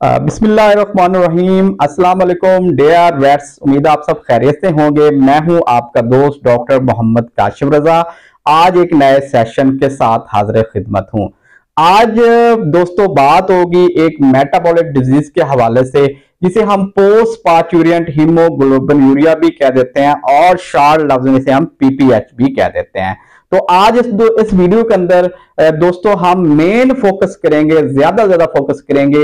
बिस्मिल्लाहिर्रहमानिर्रहीम। अस्सलाम वालेकुम डियर वेट्स, उम्मीद है आप सब खैरियत से होंगे। मैं हूं आपका दोस्त डॉक्टर मोहम्मद काशिफ रजा। आज एक नए सेशन के साथ हाजिर खिदमत हूं। आज दोस्तों बात होगी एक मेटाबॉलिक डिजीज के हवाले से, जिसे हम पोस्ट पार्चुरियंट हीमोग्लोबिनूरिया भी कह देते हैं और शॉर्ट लफ्ज में से हम पीपीएच भी कह देते हैं। तो आज इस वीडियो के अंदर दोस्तों हम मेन फोकस करेंगे, ज्यादा फोकस करेंगे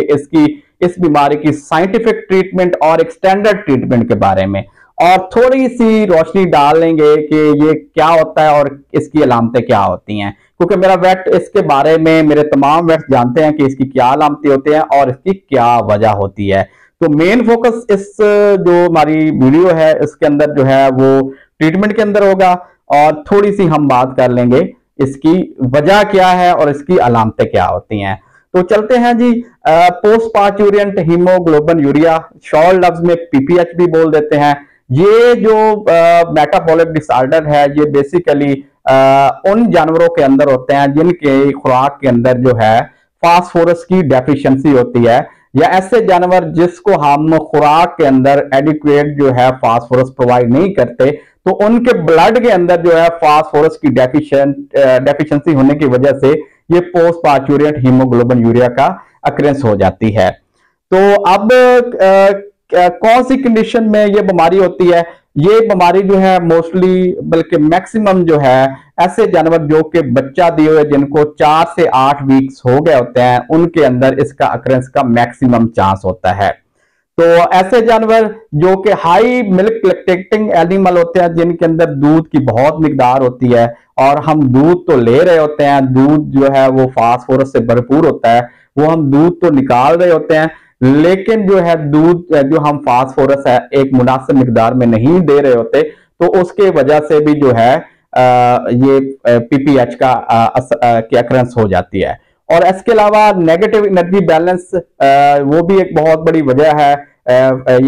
इस बीमारी की साइंटिफिक ट्रीटमेंट और एक स्टैंडर्ड ट्रीटमेंट के बारे में, और थोड़ी सी रोशनी डाल लेंगे कि ये क्या होता है और इसकी अलामतें क्या होती हैं, क्योंकि मेरा वेट इसके बारे में, मेरे तमाम वेट जानते हैं कि इसकी क्या अलामतें होती हैं और इसकी क्या वजह होती है। तो मेन फोकस इस जो हमारी वीडियो है इसके अंदर जो है वो ट्रीटमेंट के अंदर होगा, और थोड़ी सी हम बात कर लेंगे इसकी वजह क्या है और इसकी अलामतें क्या होती हैं। तो चलते हैं जी। पोस्ट पार्चुरियंट हीमोग्लोबिनूरिया, शॉर्ट लफ्ज में पीपीएच भी बोल देते हैं। ये जो मेटाबॉलिक डिसऑर्डर है, ये बेसिकली उन जानवरों के अंदर होते हैं जिनके खुराक के अंदर जो है फास्फोरस की डेफिशिएंसी होती है, या ऐसे जानवर जिसको हम खुराक के अंदर एडिक्वेट जो है फास्फोरस प्रोवाइड नहीं करते, तो उनके ब्लड के अंदर जो है फास्फोरस की डेफिशिएंसी होने की वजह से ये पोस्ट पार्चुरियंट हीमोग्लोबिनूरिया का अक्रेंस हो जाती है। तो अब कौन सी कंडीशन में ये बीमारी होती है? ये बीमारी जो है मोस्टली, बल्कि मैक्सिमम जो है ऐसे जानवर जो कि बच्चा दिए हुए, जिनको 4 से 8 वीक्स हो गए होते हैं, उनके अंदर इसका अक्रेंस का मैक्सिमम चांस होता है। तो ऐसे जानवर जो कि हाई मिल्क लैक्टेटिंग एनिमल होते हैं, जिनके अंदर दूध की बहुत मिकदार होती है और हम दूध तो ले रहे होते हैं, दूध जो है वो फास्फोरस से भरपूर होता है, वो हम दूध तो निकाल रहे होते हैं, लेकिन जो है दूध जो हम फास्फोरस है एक मुनासिब मिकदार में नहीं दे रहे होते, तो उसके वजह से भी जो है ये पीपीएच का की अक्रेंस हो जाती है। और इसके अलावा नेगेटिव एनर्जी बैलेंस वो भी एक बहुत बड़ी वजह है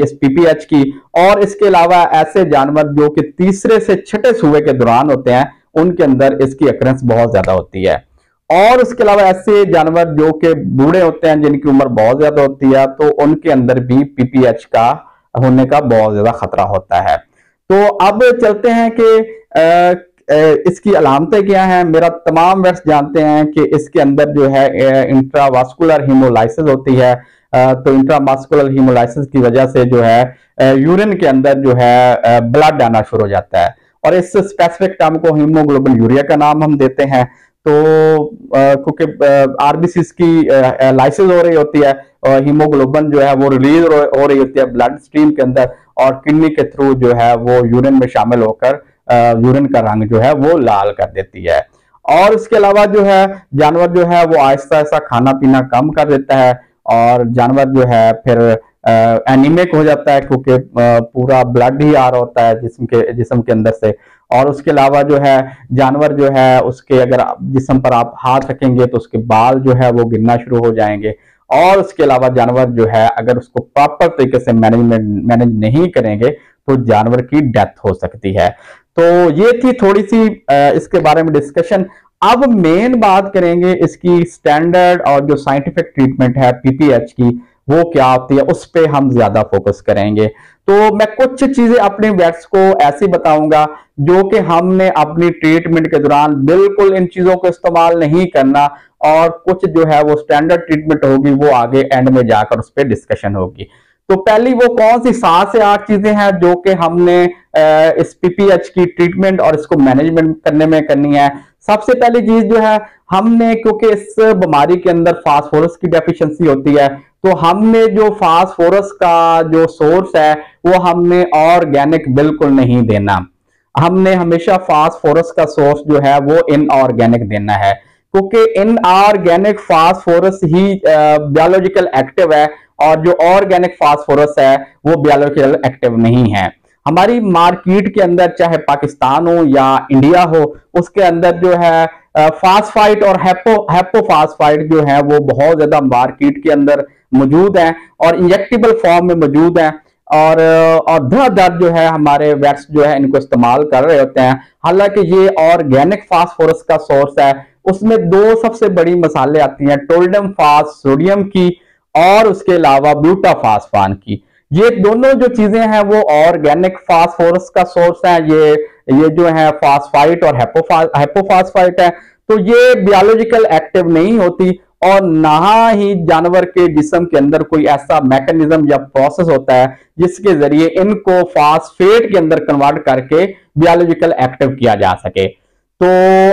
इस पीपीएच की। और इसके अलावा ऐसे जानवर जो कि तीसरे से छठे सूबे के दौरान होते हैं, उनके अंदर इसकी अक्रेंस बहुत ज्यादा होती है। और उसके अलावा ऐसे जानवर जो कि बूढ़े होते हैं, जिनकी उम्र बहुत ज्यादा होती है, तो उनके अंदर भी पीपीएच का होने का बहुत ज्यादा खतरा होता है। तो अब चलते हैं कि इसकी अलामतें क्या हैं। मेरा तमाम वेट्स जानते हैं कि इसके अंदर जो है इंट्रावास्कुलर हीमोलाइसिस होती है। तो इंट्रावास्कुलर हीमोलाइसिस की वजह से जो है यूरिन के अंदर जो है ब्लड आना शुरू हो जाता है, और इस स्पेसिफिक टर्म को हीमोग्लोबिनूरिया का नाम हम देते हैं। तो क्योंकि आरबीसीज की लाइसिस हो रही होती है, और हीमोग्लोबिन जो है वो रिलीज हो रही होती है ब्लड स्ट्रीम के अंदर, और किडनी के थ्रू जो है वो यूरिन में शामिल होकर यूरिन का रंग जो है वो लाल कर देती है। और इसके अलावा जो है जानवर जो है वो आहिस्ता आहिस्ता खाना पीना कम कर देता है, और जानवर जो है फिर एनीमिक हो जाता है, क्योंकि पूरा ब्लड ही आ रहा होता है जिस्म के अंदर से। और उसके अलावा जो है जानवर जो है उसके, अगर जिस्म पर आप हाथ रखेंगे तो उसके बाल जो है वो गिरना शुरू हो जाएंगे। और उसके अलावा जानवर जो है अगर उसको प्रॉपर तरीके से मैनेज नहीं करेंगे तो जानवर की डेथ हो सकती है। तो ये थी थोड़ी सी इसके बारे में डिस्कशन। अब मेन बात करेंगे इसकी स्टैंडर्ड और जो साइंटिफिक ट्रीटमेंट है पीपीएच की, वो क्या होती है, उस पे हम ज्यादा फोकस करेंगे। तो मैं कुछ चीजें अपने वेट्स को ऐसी बताऊंगा जो कि हमने अपनी ट्रीटमेंट के दौरान बिल्कुल इन चीजों को इस्तेमाल नहीं करना, और कुछ जो है वो स्टैंडर्ड ट्रीटमेंट होगी, वो आगे एंड में जाकर उस पर डिस्कशन होगी। तो पहली वो कौन सी 7 से 8 चीजें हैं जो कि हमने इस पीपीएच की ट्रीटमेंट और इसको मैनेजमेंट करने में करनी है। सबसे पहली चीज जो है, हमने, क्योंकि इस बीमारी के अंदर फास्फोरस की डेफिशिएंसी होती है, तो हमने जो फास्फोरस का जो सोर्स है वो हमने ऑर्गेनिक बिल्कुल नहीं देना। हमने हमेशा फास्फोरस का सोर्स जो है वो इनऑर्गेनिक देना है, क्योंकि इनऑर्गेनिक फास्फोरस ही बायोलॉजिकल एक्टिव है, और जो ऑर्गेनिक फास्फोरस है वो बायोलॉजिकल एक्टिव नहीं है। हमारी मार्केट के अंदर, चाहे पाकिस्तान हो या इंडिया हो, उसके अंदर जो है फास्फाइड और हेपोफास्फाइड जो है वो बहुत ज्यादा मार्केट के अंदर मौजूद है और इंजेक्टेबल फॉर्म में मौजूद है। और धड़ जो है हमारे वेट्स जो है इनको इस्तेमाल कर रहे होते हैं। हालांकि ये ऑर्गेनिक फास्फोरस का सोर्स है, उसमें 2 सबसे बड़ी मसाले आती हैं, टोल्डम फास सोडियम की और उसके अलावा ब्यूटाफास्फान की। ये दोनों जो चीजें हैं वो ऑर्गेनिक फास्फोरस का सोर्स है। ये जो है फास्फाइट और हेपोफास्फाइट है, तो ये बियोलॉजिकल एक्टिव नहीं होती और ना ही जानवर के जिस्म के अंदर कोई ऐसा मैकेनिज्म या प्रोसेस होता है जिसके जरिए इनको फास्फेट के अंदर कन्वर्ट करके बियोलॉजिकल एक्टिव किया जा सके। तो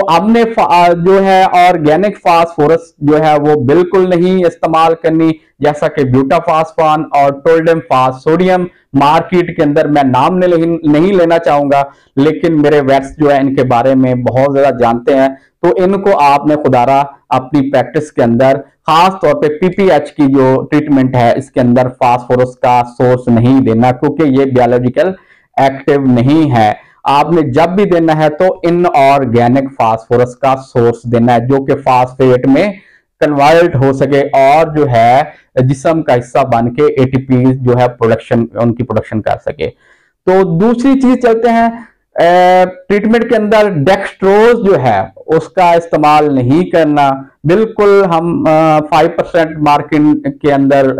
हमने जो है ऑर्गेनिक फास्फोरस जो है वो बिल्कुल नहीं इस्तेमाल करनी, जैसा कि ब्यूटाफास्फान और टोल्डेम फास सोडियम मार्केट के अंदर मैं नाम नहीं लेना चाहूंगा, लेकिन मेरे वेट्स जो है इनके बारे में बहुत ज्यादा जानते हैं। तो इनको आपने खुदारा अपनी प्रैक्टिस के अंदर खास तौर पे पीपीएच की जो ट्रीटमेंट है इसके अंदर फास्फोरस का सोर्स नहीं देना, क्योंकि ये बियोलॉजिकल एक्टिव नहीं है। आपने जब भी देना है तो इनऑर्गेनिक फास्फोरस का सोर्स देना है जो कि फास्फेट में कन्वर्ट हो सके और जो है जिस्म का हिस्सा बन के एटीपी जो है उनकी प्रोडक्शन कर सके। तो दूसरी चीज चलते हैं, ट्रीटमेंट के अंदर डेक्सट्रोज जो है उसका इस्तेमाल नहीं करना। बिल्कुल हम 5% मार्किंग के अंदर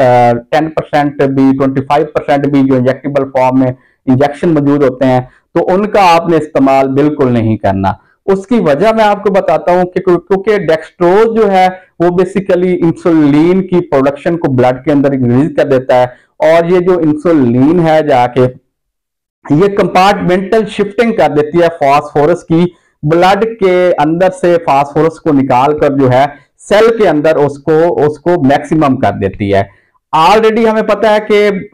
10% भी 25% भी जो इंजेक्टेबल फॉर्म में इंजेक्शन मौजूद होते हैं तो उनका आपने इस्तेमाल बिल्कुल नहीं करना। उसकी वजह मैं आपको बताता हूं कि क्योंकि डेक्सट्रोज जो है वो बेसिकली इंसुलिन की प्रोडक्शन को ब्लड के अंदर इंक्रीज कर देता है और ये जो इंसुलिन है जाके ये कंपार्टमेंटल शिफ्टिंग कर देती है फास्फोरस की, ब्लड के अंदर से फास्फोरस को निकाल कर जो है सेल के अंदर उसको मैक्सिमम कर देती है। ऑलरेडी हमें पता है कि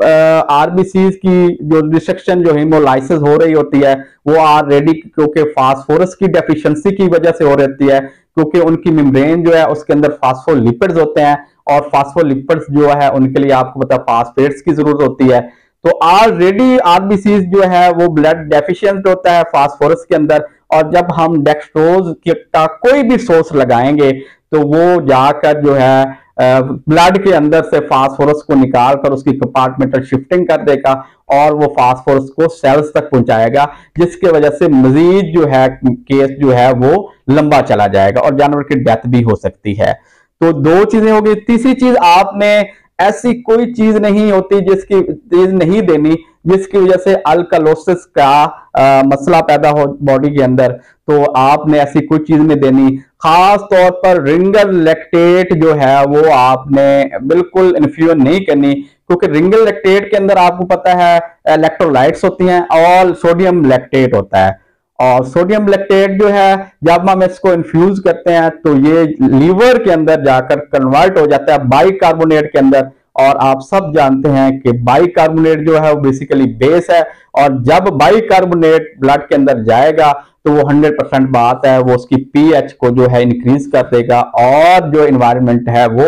आरबीसीज की जो डिस्ट्रक्शन जो हीमोलाइसिस हो रही होती है वो ऑलरेडी क्योंकि फास्फोरस की डेफिशिएंसी की वजह से हो रहती है, क्योंकि उनकी मेम्ब्रेन जो है उसके अंदर फास्फोलिपिड्स होते हैं और फास्फोलिपिड्स जो है उनके लिए आपको पता है फास्फेट्स की जरूरत होती है। तो ऑलरेडी आरबीसीज जो है वो ब्लड डेफिशिएंट होता है फास्फोरस के अंदर, और जब हम डेक्सट्रोज का कोई भी सोर्स लगाएंगे तो वो जाकर जो है ब्लड के अंदर से फास्फोरस को निकाल कर उसकी कंपार्टमेंटल शिफ्टिंग कर देगा और वो फास्फोरस को सेल्स तक पहुंचाएगा, जिसके वजह से मजीद जो है केस जो है वो लंबा चला जाएगा और जानवर की डेथ भी हो सकती है। तो दो चीजें हो गई। तीसरी चीज, आपने ऐसी कोई चीज नहीं होती जिसकी चीज नहीं देनी जिसकी वजह से अल्कलोसिस का मसला पैदा हो बॉडी के अंदर, तो आपने ऐसी कोई चीज नहीं देनी। खास तौर पर रिंगल लैक्टेट जो है वो आपने बिल्कुल इन्फ्यूजन नहीं करनी, क्योंकि रिंगल लैक्टेट के अंदर आपको पता है इलेक्ट्रोलाइट्स होती हैं और सोडियम लैक्टेट होता है। और सोडियम लैक्टेट जो है जब हम इसको इन्फ्यूज करते हैं तो ये लीवर के अंदर जाकर कन्वर्ट हो जाता है बाइकार्बोनेट के अंदर, और आप सब जानते हैं कि बाइकार्बोनेट जो है वो बेसिकली बेस है, और जब बाइकार्बोनेट ब्लड के अंदर जाएगा तो वो 100% बात है वो उसकी पीएच को जो है इंक्रीज कर देगा और जो इन्वायरमेंट है वो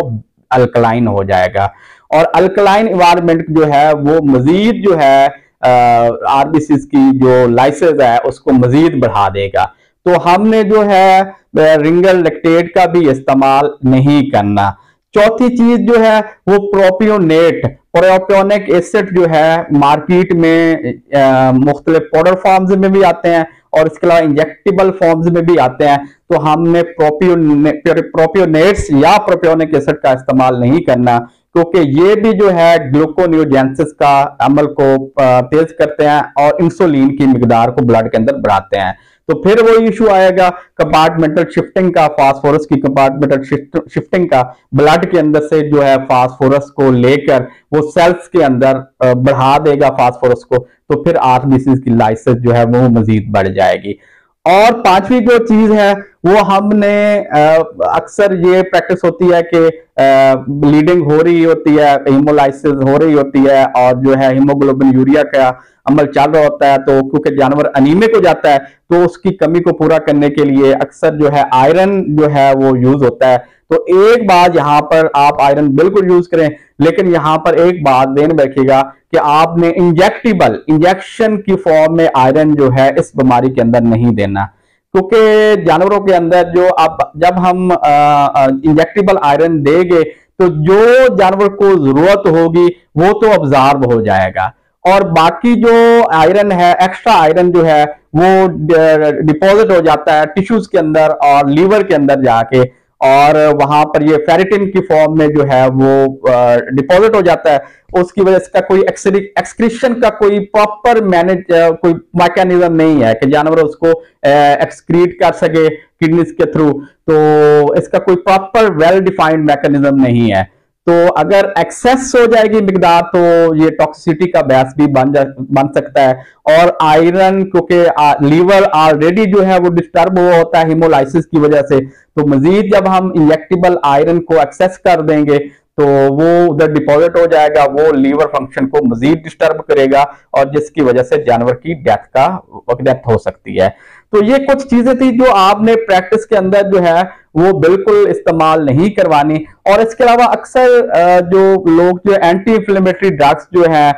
अल्कलाइन हो जाएगा, और अल्कलाइन इन्वायरमेंट जो है वो मजीद जो है आरबीसीज की जो लाइसेंस है उसको मजीद बढ़ा देगा। तो हमने जो है रिंगल लैक्टेट का भी इस्तेमाल नहीं करना। चौथी चीज जो है वो प्रोपियोनिक एसिड जो है मार्केट में मुख्तलिफ पाउडर फॉर्म्स में भी आते हैं और इसके अलावा इंजेक्टेबल फॉर्म्स में भी आते हैं। तो हमने प्रोपियोनेट्स या प्रोपियोनिक एसिड का इस्तेमाल नहीं करना, क्योंकि ये भी जो है ग्लूकोनियोजेंसिस का अमल को तेज करते हैं और इंसुलिन की मिकदार को ब्लड के अंदर बढ़ाते हैं। तो फिर वो इशू आएगा कंपार्टमेंटल शिफ्टिंग का, फास्फोरस की कंपार्टमेंटल शिफ्टिंग का, ब्लड के अंदर से जो है फास्फोरस को लेकर वो सेल्स के अंदर बढ़ा देगा फास्फोरस को, तो फिर आरबीसी की लाइसेंस जो है वो मजीद बढ़ जाएगी। और पांचवी जो चीज है वो हमने अक्सर ये प्रैक्टिस होती है कि ब्लीडिंग हो रही होती है, हीमोलाइसिस हो रही होती है और जो है हीमोग्लोबिन यूरिया का अमल चल रहा होता है, तो क्योंकि जानवर अनीमिक हो जाता है तो उसकी कमी को पूरा करने के लिए अक्सर जो है आयरन जो है वो यूज होता है। तो एक बात यहाँ पर आप आयरन बिल्कुल यूज करें, लेकिन यहाँ पर एक बात ध्यान में रखिएगा कि आपने इंजेक्शन की फॉर्म में आयरन जो है इस बीमारी के अंदर नहीं देना, क्योंकि जानवरों के अंदर जो जब हम इंजेक्टेबल आयरन देंगे तो जो जानवर को जरूरत होगी वो तो ऑब्जॉर्ब हो जाएगा, और बाकी जो आयरन है, एक्स्ट्रा आयरन जो है वो डिपॉजिट हो जाता है टिश्यूज के अंदर और लीवर के अंदर जाके, और वहां पर ये फेरिटिन की फॉर्म में जो है वो डिपॉजिट हो जाता है। उसकी वजह से कोई एक्सक्रीशन का कोई प्रॉपर मैनेज कोई मैकेनिज्म नहीं है कि जानवर उसको एक्सक्रीट कर सके किडनीज के थ्रू, तो इसका कोई प्रॉपर वेल डिफाइंड मैकेनिज्म नहीं है। तो अगर एक्सेस हो जाएगी मिकदार तो ये टॉक्सिसिटी का बहस भी बन सकता है। और आयरन, क्योंकि लीवर ऑलरेडी जो है वो डिस्टर्ब हुआ होता है हीमोलाइसिस की वजह से, तो मजीद जब हम इंजेक्टेबल आयरन को एक्सेस कर देंगे तो वो उधर डिपॉजिट हो जाएगा, वो लीवर फंक्शन को मजीद डिस्टर्ब करेगा और जिसकी वजह से जानवर की डेथ हो सकती है। तो ये कुछ चीजें थी जो आपने प्रैक्टिस के अंदर जो है वो बिल्कुल इस्तेमाल नहीं करवानी। और इसके अलावा अक्सर जो लोग जो एंटी इंफ्लेमेटरी ड्रग्स जो है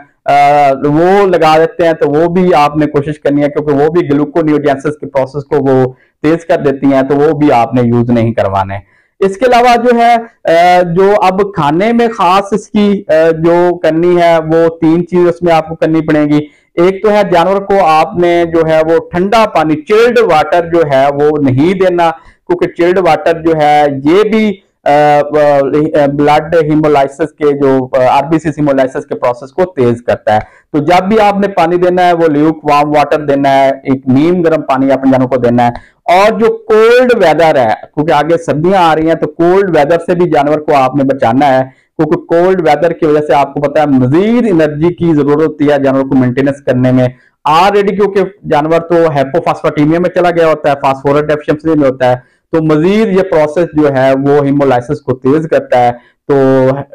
वो लगा देते हैं, तो वो भी आपने कोशिश करनी है, क्योंकि वो भी ग्लूकोनियोजेनेसिस के प्रोसेस को वो तेज कर देती हैं, तो वो भी आपने यूज नहीं करवाने। इसके अलावा जो है जो अब खाने में खास इसकी जो करनी है वो 3 चीज उसमें आपको करनी पड़ेगी। एक तो है जानवर को आपने जो है वो ठंडा पानी, चिल्ड वाटर जो है वो नहीं देना, क्योंकि चिल्ड वाटर जो है ये भी ब्लड हीमोलाइसिस के जो आरबीसी हीमोलाइसिस के प्रोसेस को तेज करता है। तो जब भी आपने पानी देना है वो ल्यूक वार्म वाटर देना है, एक नीम गर्म पानी अपने जानवर को देना है। और जो कोल्ड वेदर है, क्योंकि आगे सर्दियां आ रही हैं, तो कोल्ड वेदर से भी जानवर को आपने बचाना है, क्योंकि कोल्ड वेदर की वजह से आपको पता है मजीद एनर्जी की जरूरत होती है जानवर को मेंटेनेंस करने में। ऑलरेडी क्योंकि जानवर तो हाइपोफॉस्फेटेमिया में चला गया होता है, फास्फोरस डेफिशिएंसी में होता है, तो मजीद ये प्रोसेस जो है वो हीमोलाइसिस को तेज करता है, तो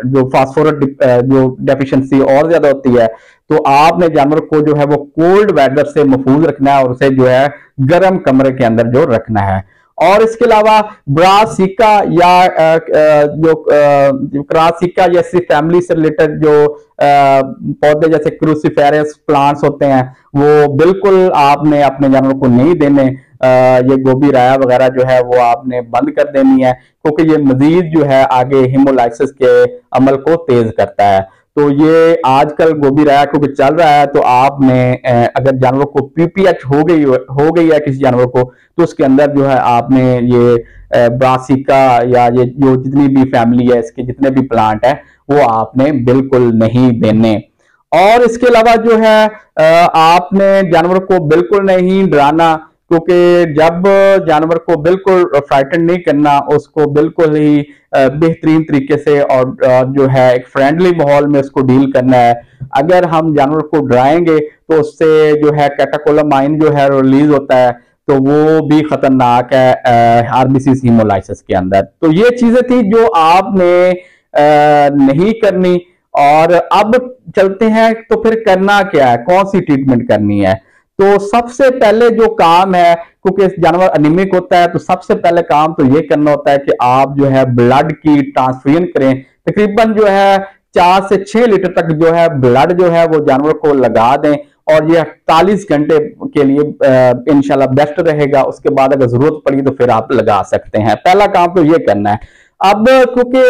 जो फास्फोरस जो डेफिशिएंसी और ज्यादा होती है। तो आपने जानवर को जो है वो कोल्ड वेदर से महफूज रखना है और उसे जो है गर्म कमरे के अंदर जो रखना है। और इसके अलावा ब्रासिका या जो क्रासिका जैसी फैमिली से रिलेटेड जो पौधे जैसे क्रूसीफेरस प्लांट्स होते हैं वो बिल्कुल आपने अपने जानवर को नहीं देने। ये गोभी राया वगैरह जो है वो आपने बंद कर देनी है, क्योंकि ये मजीद जो है आगे हीमोलाइसिस के अमल को तेज करता है। तो ये आजकल गोभी राया क्योंकि चल रहा है, तो आपने अगर जानवर को पीपीएच हो गई है किसी जानवर को, तो उसके अंदर जो है आपने ये ब्रासिका या ये जो जितनी भी फैमिली है इसके जितने भी प्लांट है वो आपने बिल्कुल नहीं देने। और इसके अलावा जो है आपने जानवर को बिल्कुल नहीं डराना, क्योंकि जब जानवर को बिल्कुल फ्राइटन नहीं करना, उसको बिल्कुल ही बेहतरीन तरीके से और जो है एक फ्रेंडली माहौल में उसको डील करना है। अगर हम जानवर को डराएंगे तो उससे जो है कैटाकोलामाइन जो है रिलीज होता है, तो वो भी खतरनाक है आरबीसी हीमोलाइसिस के अंदर। तो ये चीजें थी जो आपने नहीं करनी। और अब चलते हैं तो फिर करना क्या है, कौन सी ट्रीटमेंट करनी है। तो सबसे पहले जो काम है, क्योंकि जानवर अनिमिक होता है, तो सबसे पहले काम तो ये करना होता है कि आप जो है ब्लड की ट्रांसफ्यूजन करें। तकरीबन जो है 4 से 6 लीटर तक जो है ब्लड जो है वो जानवर को लगा दें, और ये 48 घंटे के लिए इंशाल्लाह बेस्ट रहेगा। उसके बाद अगर जरूरत पड़ी तो फिर आप लगा सकते हैं। पहला काम तो ये करना है। अब क्योंकि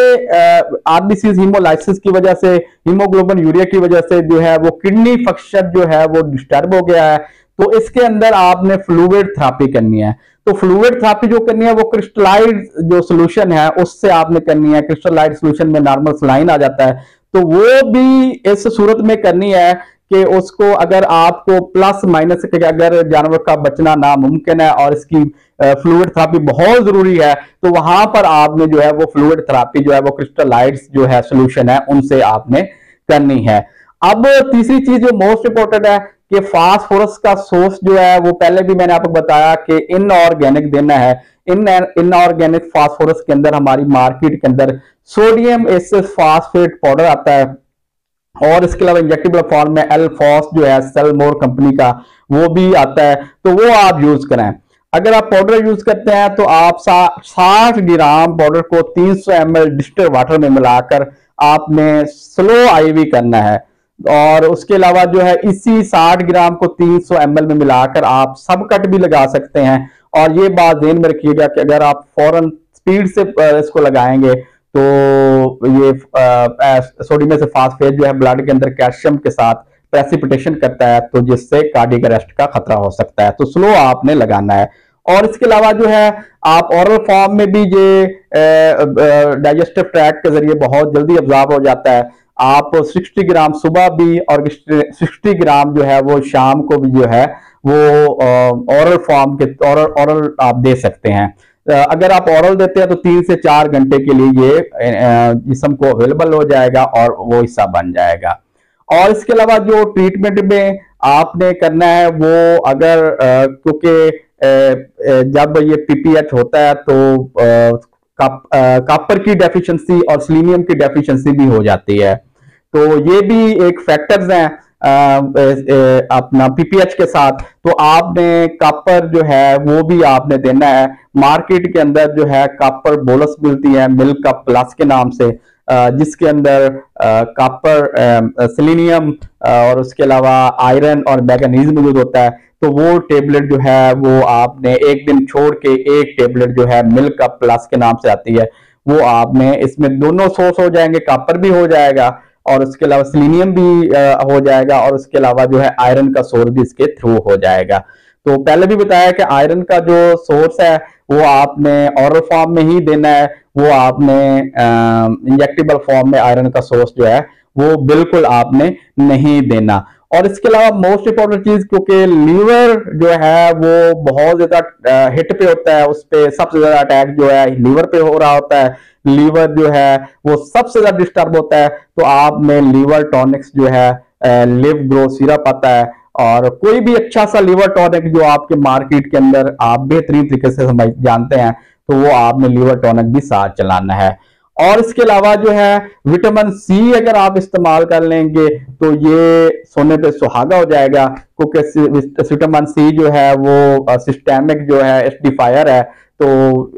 आरबीसी हीमोलाइसिस की वजह से, हीमोग्लोबिन यूरिया की वजह से जो है वो किडनी फंक्शन जो है वो डिस्टर्ब हो गया है, तो इसके अंदर आपने फ्लूइड थेरेपी करनी है। तो फ्लूइड थेरेपी जो करनी है वो क्रिस्टलाइड जो सोल्यूशन है उससे आपने करनी है। क्रिस्टलाइड सोल्यूशन में नॉर्मल सलाइन आ जाता है, तो वो भी इस सूरत में करनी है कि उसको अगर आपको प्लस माइनस अगर जानवर का बचना नामुमकिन है और इसकी फ्लूइड थेरेपी बहुत जरूरी है, तो वहां पर आपने जो है वो फ्लूइड थेरेपी जो है वो क्रिस्टलाइड्स जो है सोल्यूशन है उनसे आपने करनी है। अब तीसरी चीज जो मोस्ट इंपोर्टेंट है कि फास्फोरस का सोर्स जो है वो पहले भी मैंने आपको बताया कि इनऑर्गेनिक देना है। इनऑर्गेनिक फास्फोरस के अंदर हमारी मार्केट के अंदर सोडियम एसिड फास्फेट पाउडर आता है, और इसके अलावा इंजेक्टेबल फॉर्म में एल्फॉस जो है सेलमोर कंपनी का वो भी आता है, तो वो आप यूज करें। अगर आप पाउडर यूज करते हैं तो आप 60 ग्राम पाउडर को 300 ml डिस्टिल्ड वाटर में मिलाकर आपने स्लो आईवी करना है। और उसके अलावा जो है इसी 60 ग्राम को 300 ml में मिलाकर आप सब कट भी लगा सकते हैं। और ये बात ध्यान में रखिएगा कि अगर आप फौरन स्पीड से इसको लगाएंगे तो ये सोडियम से फास्फेट जो है ब्लड के अंदर कैल्शियम के साथ प्रेसिपिटेशन करता है, तो जिससे कार्डियक अरेस्ट का खतरा हो सकता है। तो स्लो आपने लगाना है। और इसके अलावा जो है आप ओरल फॉर्म में भी ये डाइजेस्टिव ट्रैक्ट के जरिए बहुत जल्दी अब्जॉर्ब हो जाता है। आप 60 ग्राम सुबह भी और 60 ग्राम जो है वो शाम को भी जो है वो ओरल फॉर्म के ओरल आप दे सकते हैं। अगर आप ओरल देते हैं तो 3 से 4 घंटे के लिए ये जिस्म को अवेलेबल हो जाएगा और वो हिस्सा बन जाएगा। और इसके अलावा जो ट्रीटमेंट में आपने करना है वो अगर क्योंकि जब ये पीपीएच होता है तो कॉपर की डेफिशिएंसी और सेलेनियम की डेफिशिएंसी भी हो जाती है, तो ये भी एक फैक्टर्स हैं अपना पीपीएच के साथ। तो आपने कॉपर जो है वो भी आपने देना है। मार्केट के अंदर जो है कॉपर बोलस मिलती है मिल्क कप प्लस के नाम से, जिसके अंदर कॉपर, सेलेनियम और उसके अलावा आयरन और मैग्नीज मौजूद होता है। तो वो टेबलेट जो है वो आपने एक दिन छोड़ के एक टेबलेट जो है मिल्क कप प्लस के नाम से आती है, वो आपने इसमें दोनों सोर्स हो जाएंगे, कॉपर भी हो जाएगा और उसके अलावा सेलेनियम भी हो जाएगा और उसके अलावा जो है आयरन का सोर्स भी इसके थ्रू हो जाएगा। तो पहले भी बताया कि आयरन का जो सोर्स है वो आपने ओरल फॉर्म में ही देना है, वो आपने इंजेक्टेबल फॉर्म में आयरन का सोर्स जो है वो बिल्कुल आपने नहीं देना। और इसके अलावा मोस्ट इंपॉर्टेंट चीज, क्योंकि लीवर जो है वो बहुत ज्यादा हिट पे होता है, उस पे सबसे ज्यादा अटैक जो है लीवर पे हो रहा होता है, लीवर जो है वो सबसे ज्यादा डिस्टर्ब होता है। तो आपने लीवर टॉनिक्स जो है लिव ग्रो सिरप आता है और कोई भी अच्छा सा लीवर टॉनिक जो आपके मार्केट के अंदर आप बेहतरीन तरीके से जानते हैं, तो वो आपने लीवर टॉनिक भी साथ चलाना है। और इसके अलावा जो है विटामिन सी अगर आप इस्तेमाल कर लेंगे तो ये सोने पे सुहागा हो जाएगा, क्योंकि विटामिन सी जो है वो सिस्टेमिक जो है एसिडिफायर है। तो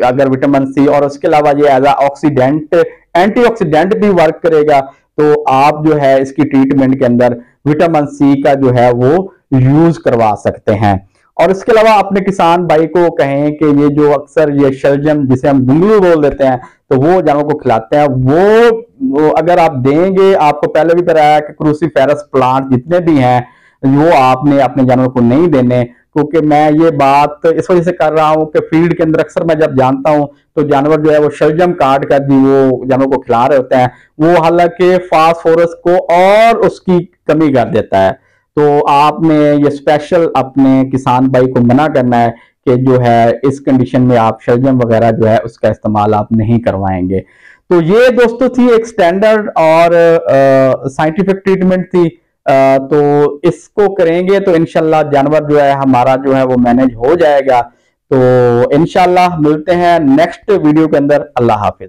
अगर विटामिन सी और उसके अलावा ये एज ऑक्सीडेंट एंटीऑक्सीडेंट भी वर्क करेगा, तो आप जो है इसकी ट्रीटमेंट के अंदर विटामिन सी का जो है वो यूज करवा सकते हैं। और इसके अलावा अपने किसान भाई को कहें कि ये जो अक्सर ये शलजम जिसे हम गुंगलू बोल देते हैं, तो वो जानवरों को खिलाते हैं, वो अगर आप देंगे, आपको पहले भी बताया कि क्रूसीफेरस प्लांट जितने भी हैं वो आपने अपने जानवरों को नहीं देने। क्योंकि मैं ये बात इस वजह से कर रहा हूँ कि फील्ड के अंदर अक्सर मैं जब जानता हूँ तो जानवर जो है वो शलजम काट कर भी वो जानवरों को खिला रहे होते हैं, वो हालांकि फास्फोरस को और उसकी कमी कर देता है। तो आपने ये स्पेशल अपने किसान भाई को मना करना है कि जो है इस कंडीशन में आप शलजम वगैरह जो है उसका इस्तेमाल आप नहीं करवाएंगे। तो ये दोस्तों थी एक स्टैंडर्ड और साइंटिफिक ट्रीटमेंट थी। तो इसको करेंगे तो इंशाल्लाह जानवर जो है हमारा जो है वो मैनेज हो जाएगा। तो इंशाल्लाह मिलते हैं नेक्स्ट वीडियो के अंदर। अल्लाह हाफिज।